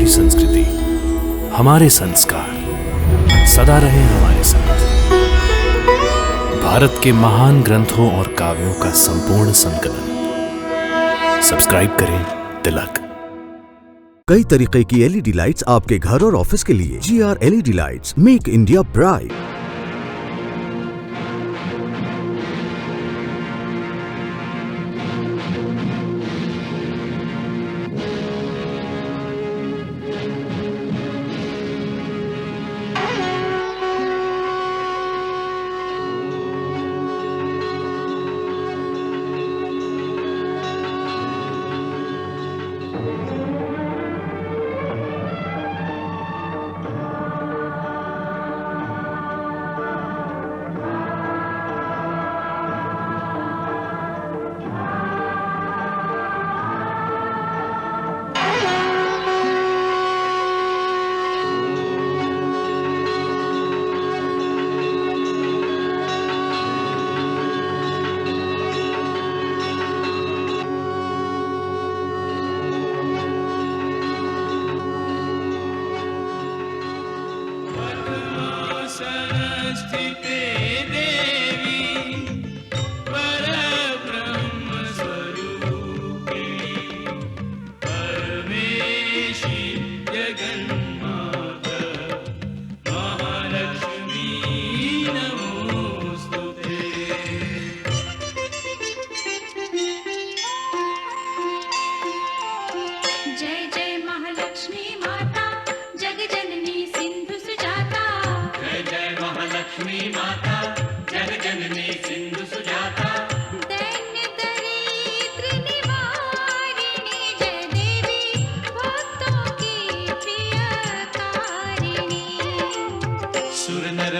हमारी संस्कृति, हमारे संस्कार सदा रहे हमारे साथ। भारत के महान ग्रंथों और काव्यों का संपूर्ण संकलन। सब्सक्राइब करें तिलक। कई तरीके की एलईडी लाइट्स आपके घर और ऑफिस के लिए। GR LED lights, make India bright.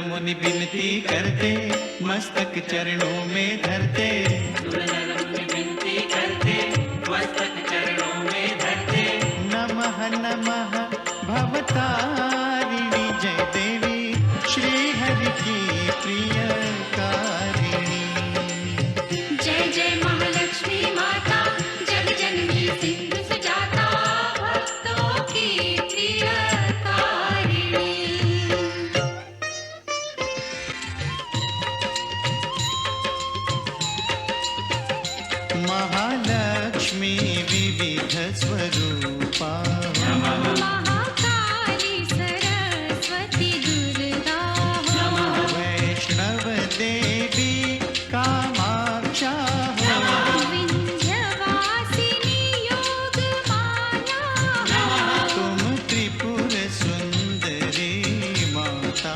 मुनि विनती करते, मस्तक चरणों में धरते। विनती करते, मस्तक चरणों में धरते। नमः नमः भवतारिणी जय देवी, श्री हरि की प्रियकारिणी। जय जय महालक्ष्मी माता, जग जननी सिंधु सुजाता, भक्तों की प्रियकारिणी। महालक्ष्मी विविध स्वरूपा, महाकाली सरस्वती दुर्गा, वैष्णव देवी कामाक्षा, विंध्यवासिनी योग माया, तुम त्रिपुर सुंदरी माता।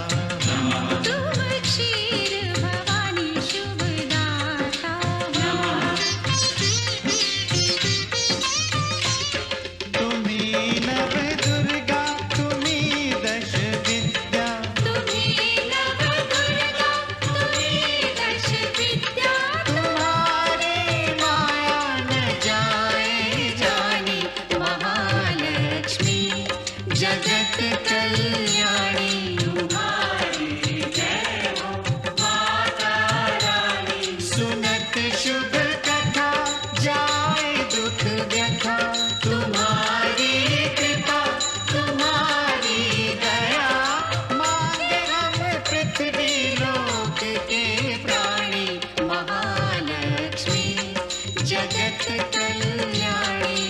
तुम क्षीर भवानी शुभदाता। तुम्ही नव दुर्गा, तुम्ही दश विद्या। तुम्ही नव दुर्गा, तुम्ही दश विद्या। तुम्हारी माया न जाए जानी, महालक्ष्मी जगत कल्याणी। सुनत शुभ कथा, जाए दुख व्यथा। तुम्हारी कृपा, तुम्हारी दया, मांगे हम पृथ्वी लोक के प्राणी। महालक्ष्मी जगत कल्याणी।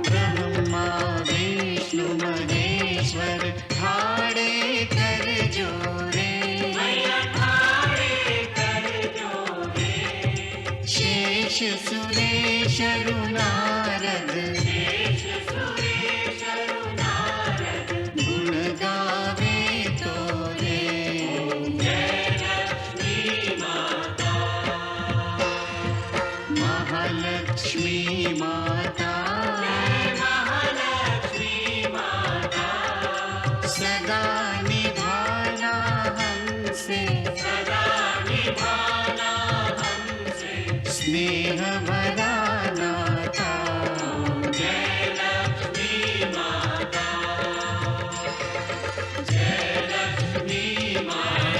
ब्रह्मा विष्णु महेश्वर, ठाड़े कर जोरे। शेष सुरेश नारद, गुण गावे तोरे। महालक्ष्मी माता, सदा निभाना हमसे, स्नेह भरा नाता। जय लक्ष्मी माता, जय लक्ष्मी माता।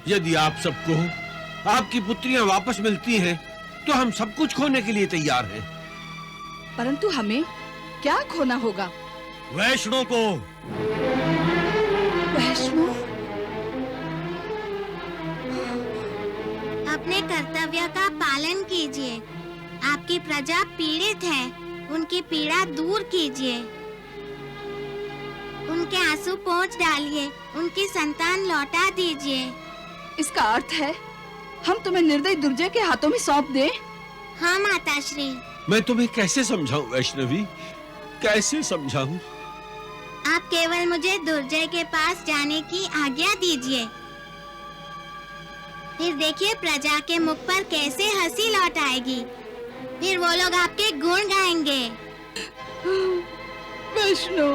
यदि आप सबको आपकी पुत्रियां वापस मिलती हैं, तो हम सब कुछ खोने के लिए तैयार हैं। परंतु हमें क्या खोना होगा? वैष्णो को। वैष्णो? अपने कर्तव्य का पालन कीजिए। आपकी प्रजा पीड़ित है, उनकी पीड़ा दूर कीजिए। उनके आंसू पोंछ डालिए, उनकी संतान लौटा दीजिए। इसका अर्थ है हम तुम्हें निर्दयी दुर्जय के हाथों में सौंप दें? हाँ माताश्री। मैं तुम्हें कैसे समझाऊं वैष्णवी, कैसे समझाऊं? आप केवल मुझे दुर्जय के पास जाने की आज्ञा दीजिए। फिर देखिए प्रजा के मुख पर कैसे हंसी लौट आएगी। फिर वो लोग आपके गुण गाएंगे। वैष्णो,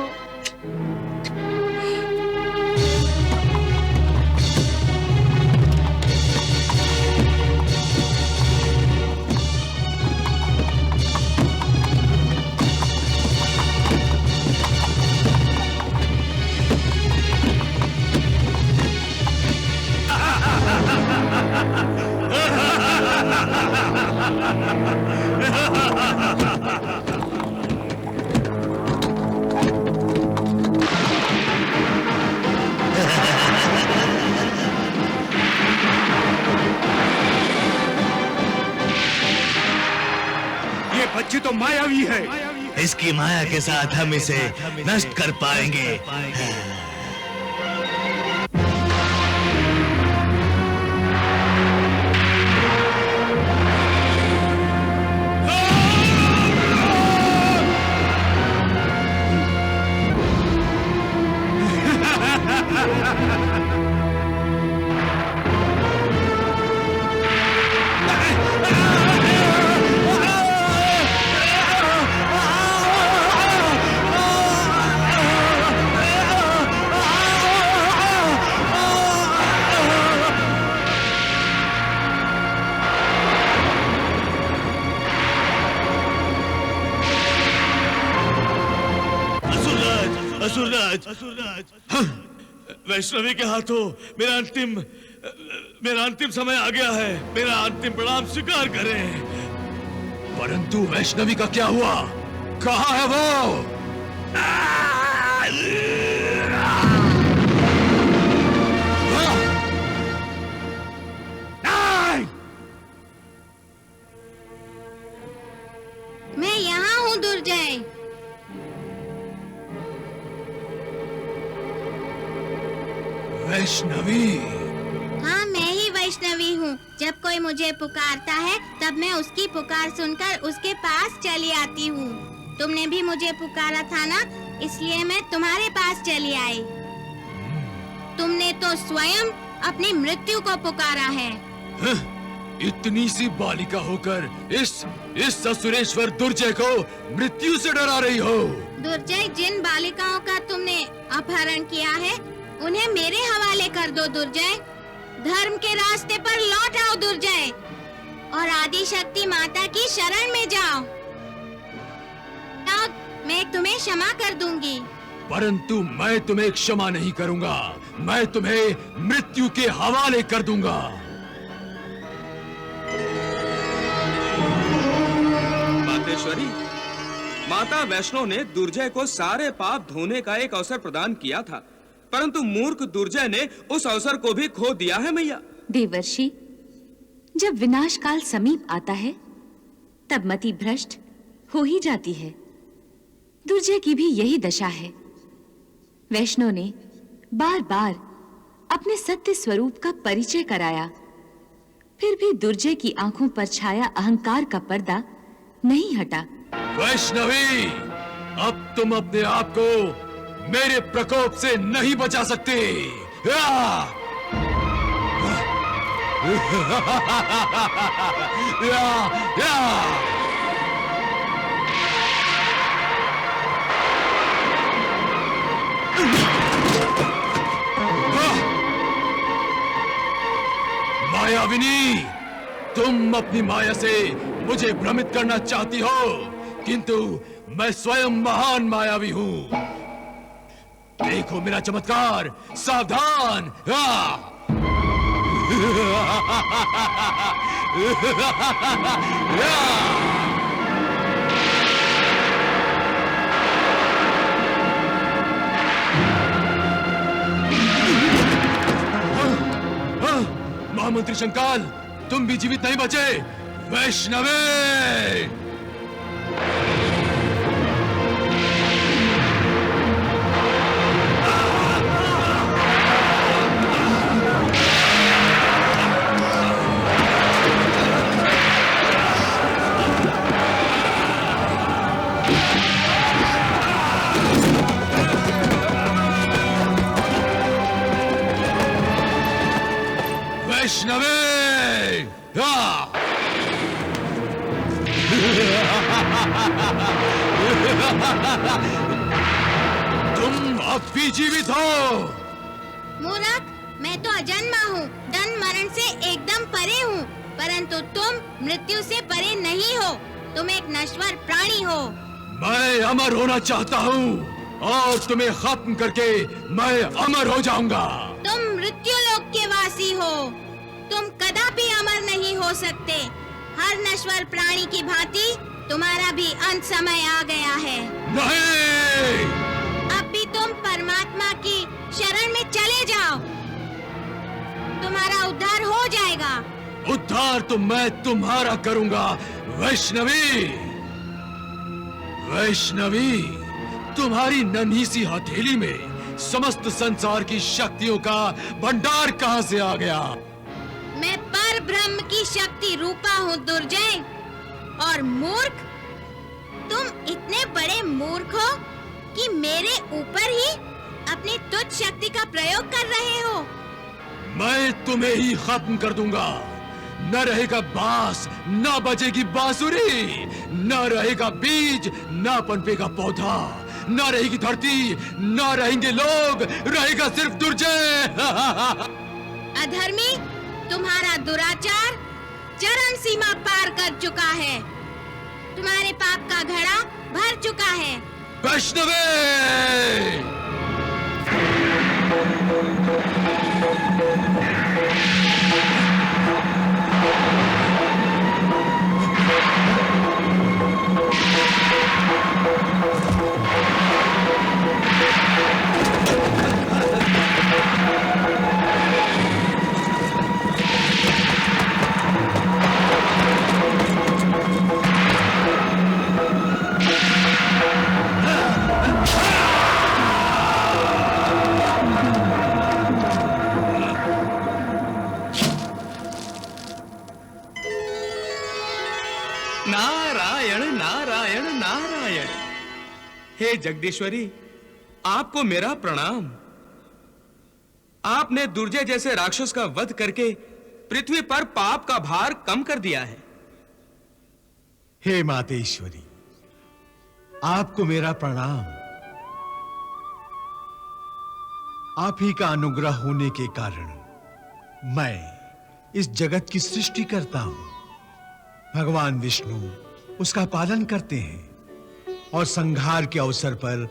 बच्ची तो मायावी है। इसकी माया के साथ हम इसे नष्ट कर पाएंगे। असुरराज, वैष्णवी के हाथों मेरा अंतिम समय आ गया है। मेरा अंतिम प्रणाम स्वीकार करें। परंतु वैष्णवी का क्या हुआ? कहाँ है वो? मैं यहाँ हूँ दुर्जय। वैष्णवी? हाँ, मैं ही वैष्णवी हूँ। जब कोई मुझे पुकारता है तब मैं उसकी पुकार सुनकर उसके पास चली आती हूँ। तुमने भी मुझे पुकारा था ना, इसलिए मैं तुम्हारे पास चली आई। तुमने तो स्वयं अपनी मृत्यु को पुकारा है। इतनी सी बालिका होकर इस असुरेश्वर दुर्जय को मृत्यु से डरा रही हो? दुर्जय, जिन बालिकाओं का तुमने अपहरण किया है उन्हें मेरे हवाले कर दो दुर्जय। धर्म के रास्ते पर लौट आओ दुर्जय, और आदि शक्ति माता की शरण में जाओ। तब मैं तुम्हें क्षमा कर दूंगी। परंतु मैं तुम्हें क्षमा नहीं करूंगा। मैं तुम्हें मृत्यु के हवाले कर दूंगा। मातेश्वरी, माता वैष्णो ने दुर्जय को सारे पाप धोने का एक अवसर प्रदान किया था, परंतु मूर्ख दुर्जय ने उस अवसर को भी खो दिया है मैया। देवर्षि, जब विनाश काल समीप आता है तब मति भ्रष्ट हो ही जाती है। दुर्जय की भी यही दशा है। वैष्णो ने बार बार अपने सत्य स्वरूप का परिचय कराया, फिर भी दुर्जय की आंखों पर छाया अहंकार का पर्दा नहीं हटा। वैष्णवी, अब तुम अपने आप को मेरे प्रकोप से नहीं बचा सकते। मायाविनी, तुम अपनी माया से मुझे भ्रमित करना चाहती हो, किंतु मैं स्वयं महान मायावी हूँ। देखो मेरा चमत्कार, सावधान। महामंत्री शंकाल, तुम भी जीवित नहीं बचे। वैष्णवे! वैष्णवे! तुम अब भी जीवित हो। मूर्ख, मैं तो अजन्मा हूँ, जन्म मरण से एकदम परे हूँ, परंतु तुम मृत्यु से परे नहीं हो। तुम एक नश्वर प्राणी हो। मैं अमर होना चाहता हूँ और तुम्हें खत्म करके मैं अमर हो जाऊंगा। तुम मृत्यु लोक के वासी हो। तुम कदापि अमर नहीं हो सकते। हर नश्वर प्राणी की भांति तुम्हारा भी अंत समय आ गया है। नहीं! अब भी तुम परमात्मा की शरण में चले जाओ, तुम्हारा उद्धार हो जाएगा। उद्धार तो मैं तुम्हारा करूंगा वैष्णवी। वैष्णवी, तुम्हारी नन्ही सी हथेली में समस्त संसार की शक्तियों का भंडार कहां से आ गया? मैं पर ब्रह्म की शक्ति रूपा हूँ दुर्जय। और मूर्ख, तुम इतने बड़े मूर्ख हो कि मेरे ऊपर ही अपनी तुच्छ शक्ति का प्रयोग कर रहे हो। मैं तुम्हें ही खत्म कर दूंगा। न रहेगा बांस, न बजेगी बांसुरी, न रहेगा बीज, न पनपेगा पौधा, न रहेगी धरती, न रहेंगे लोग, रहेगा सिर्फ दुर्जय। अधर्मी, तुम्हारा दुराचार चरम सीमा पार कर चुका है। तुम्हारे पाप का घड़ा भर चुका है। वैष्णवे! नारायण नारायण नारायण। हे जगदीश्वरी, आपको मेरा प्रणाम। आपने दुर्जय जैसे राक्षस का वध करके पृथ्वी पर पाप का भार कम कर दिया है। हे मातेश्वरी, आपको मेरा प्रणाम। आप ही का अनुग्रह होने के कारण मैं इस जगत की सृष्टि करता हूं। भगवान विष्णु उसका पालन करते हैं और संहार के अवसर पर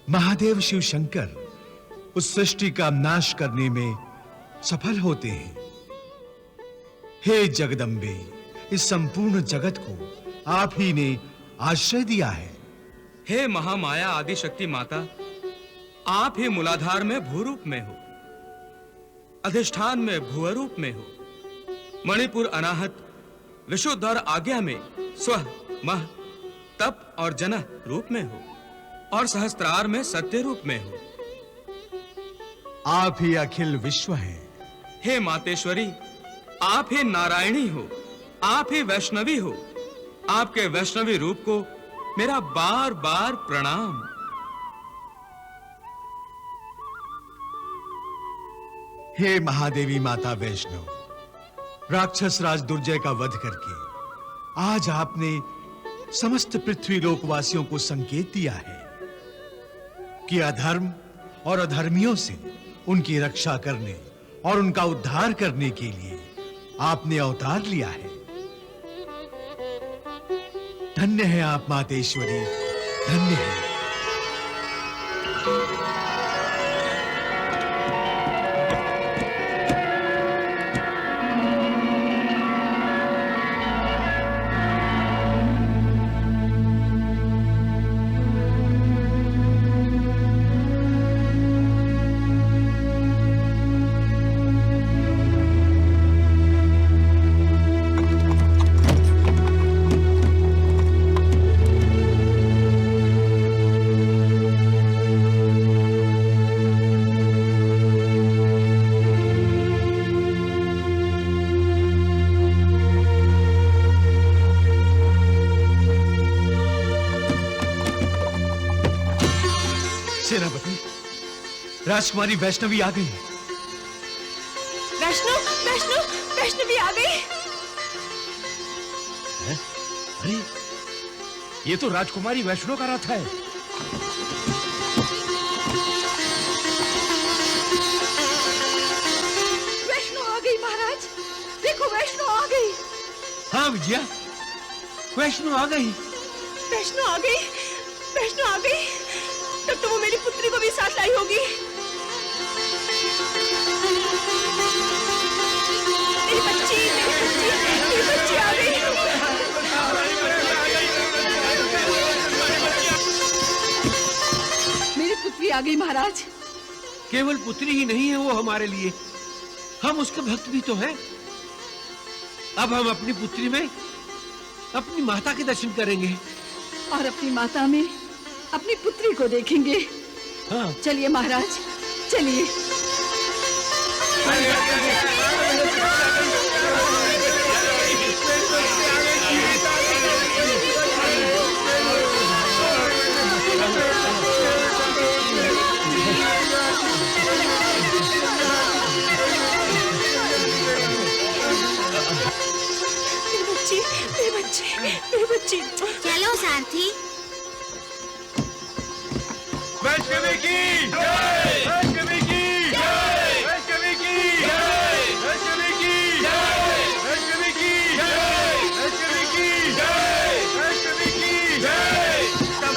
महादेव शिव शंकर उस सृष्टि का नाश करने में सफल होते हैं। हे जगदम्बे, इस संपूर्ण जगत को आप ही ने आश्रय दिया है। हे महामाया आदि शक्ति माता, आप ही मूलाधार में भूरूप में हो, अधिष्ठान में भुवरूप में हो, मणिपुर अनाहत विशुद्ध और आज्ञा में स्व मह तप और जन रूप में हो, और सहस्त्रार में सत्य रूप में हो। आप ही अखिल विश्व हैं। हे मातेश्वरी, आप ही नारायणी हो, आप ही वैष्णवी हो। आपके वैष्णवी रूप को मेरा बार बार प्रणाम। हे महादेवी माता वैष्णव, राक्षस राज दुर्जय का वध करके आज आपने समस्त पृथ्वी लोकवासियों को संकेत दिया है कि अधर्म और अधर्मियों से उनकी रक्षा करने और उनका उद्धार करने के लिए आपने अवतार लिया है। धन्य है आप मातेश्वरी, धन्य है। पार्वती, राजकुमारी वैष्णवी आ गई। वैष्णवी आ गई। अरे ये तो राजकुमारी वैष्णो का रथ है। वैष्णो आ गई महाराज, देखो वैष्णो आ गई। हाँ विजया, वैष्णो आ गई। वैष्णो आ गई, वैष्णो आ गई। तब तो वो मेरी पुत्री को भी साथ लाई होगी। मेरी बच्ची आ गई। मेरी पुत्री आ गई महाराज। केवल पुत्री ही नहीं है वो हमारे लिए, हम उसके भक्त भी तो हैं। अब हम अपनी पुत्री में अपनी माता के दर्शन करेंगे और अपनी माता में अपनी पुत्री को देखेंगे। हाँ। चलिए महाराज, चलिए। मेरी बच्ची। चलो सारथी। वैष्णवी की जय, वैष्णवी की जय, वैष्णवी की जय, वैष्णवी की जय, वैष्णवी की जय, वैष्णवी की जय, वैष्णवी की जय,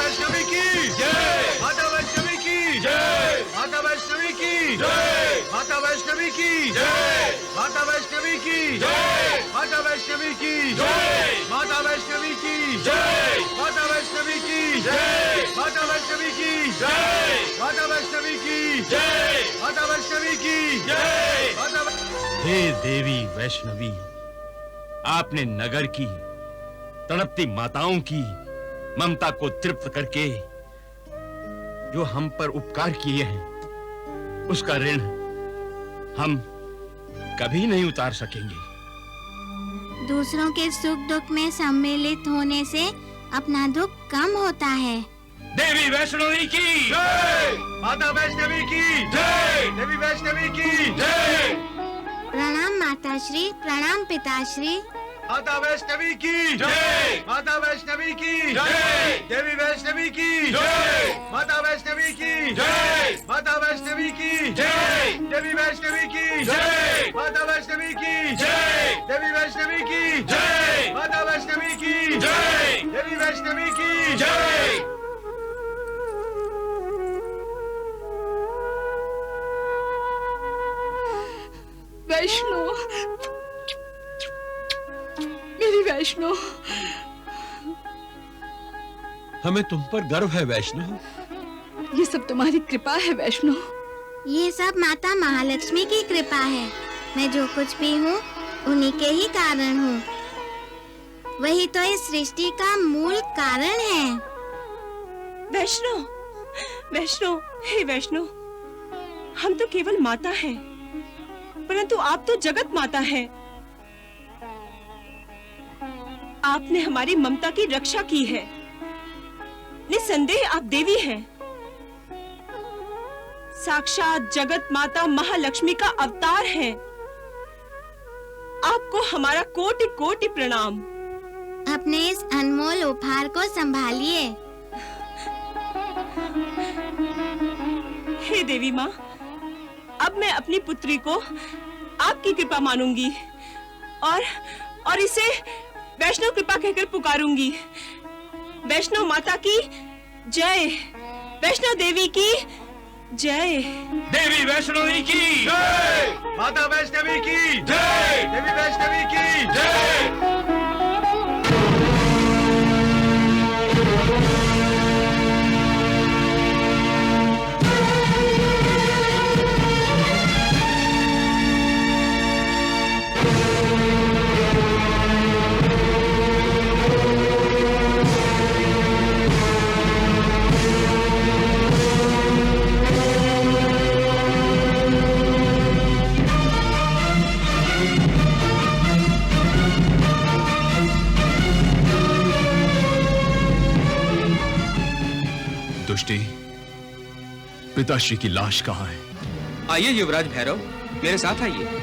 वैष्णवी की जय, माता वैष्णवी की जय, माता वैष्णवी की जय, माता वैष्णवी की जय, माता वैष्णवी की जय, माता वैष्णवी की जय, माता वैष्णवी की जय, माता वैष्णवी की जय, माता वैष्णवी की जय, माता वैष्णवी की जय, माता वैष्णवी की जय, माता। हे देवी वैष्णवी, आपने नगर की तड़पती माताओं की ममता को तृप्त करके जो हम पर उपकार किए हैं, उसका ऋण हम कभी नहीं उतार सकेंगे। दूसरों के सुख दुख में सम्मिलित होने से अपना दुख कम होता है। देवी वैष्णवी की जय, माता वैष्णवी की जय, देवी वैष्णवी की जय। प्रणाम माताश्री, प्रणाम पिताश्री। माता वैष्णवी की जय, माता वैष्णवी की जय, देवी वैष्णवी की जय, माता वैष्णवी की जय, माता वैष्णवी की जय, देवी वैष्णवी की जय, माता वैष्णवी की जय, देवी वैष्णवी की जय, माता वैष्णवी की जय, देवी वैष्णवी की जय। वैष्णो, मेरी वैष्णो। हमें तुम पर गर्व है वैष्णो। ये सब तुम्हारी कृपा है वैष्णो। ये सब माता महालक्ष्मी की कृपा है। मैं जो कुछ भी हूँ उन्हीं के ही कारण हूँ। वही तो इस सृष्टि का मूल कारण है। वैष्णो, वैष्णो, हे वैष्णो, हम तो केवल माता हैं, परंतु आप तो जगत माता हैं। आपने हमारी ममता की रक्षा की है। निसंदेह आप देवी हैं। साक्षात जगत माता महालक्ष्मी का अवतार है। आपको हमारा कोटि कोटि प्रणाम। अपने इस अनमोल उपहार को संभालिए। हे देवी माँ, अब मैं अपनी पुत्री को आपकी कृपा मानूंगी और इसे वैष्णव कृपा कहकर पुकारूंगी। वैष्णव माता की जय, वैष्णव देवी की जय। देवी वैष्णवी की जय, माता वैष्णवी की जय, देवी वैष्णवी की जय। पिताश्री की लाश कहाँ है? आइए युवराज भैरव, मेरे साथ आइए।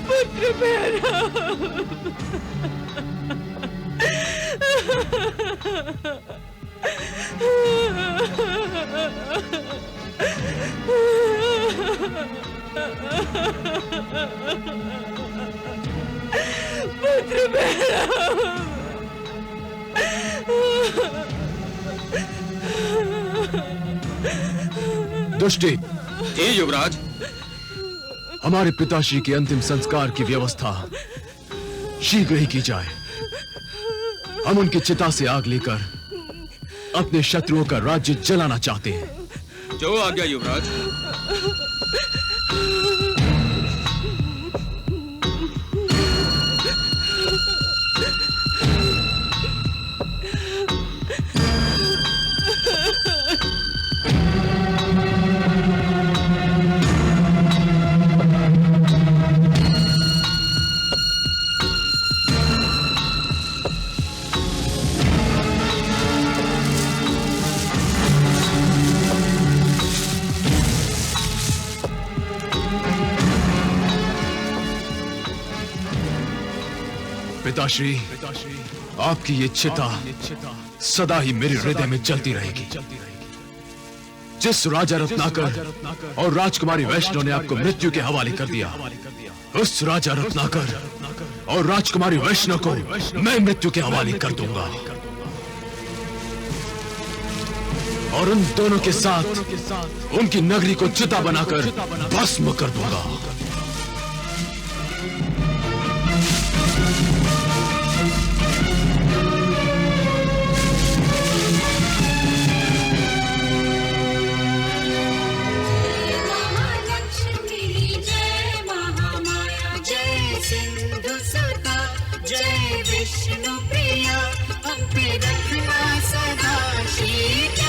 पुत्र मेरा, पुत्र मेरा। दुष्टी, जी युवराज। हमारे पिताश्री के अंतिम संस्कार की व्यवस्था शीघ्र ही की जाए। हम उनकी चिता से आग लेकर अपने शत्रुओं का राज्य जलाना चाहते हैं। जो आज्ञा युवराज। पिताश्री, आपकी ये चिता सदा ही मेरे हृदय में जलती रहेगी। जिस राजा रत्नाकर और राजकुमारी वैष्णव ने आपको मृत्यु के हवाले कर दिया, उस राजा रत्नाकर और राजकुमारी वैष्णव को मैं मृत्यु के हवाले कर दूंगा और उन दोनों के साथ उनकी नगरी को चिता बनाकर भस्म कर दूंगा। जय विष्णु प्रिया, हम पे रखना सदा शीतल।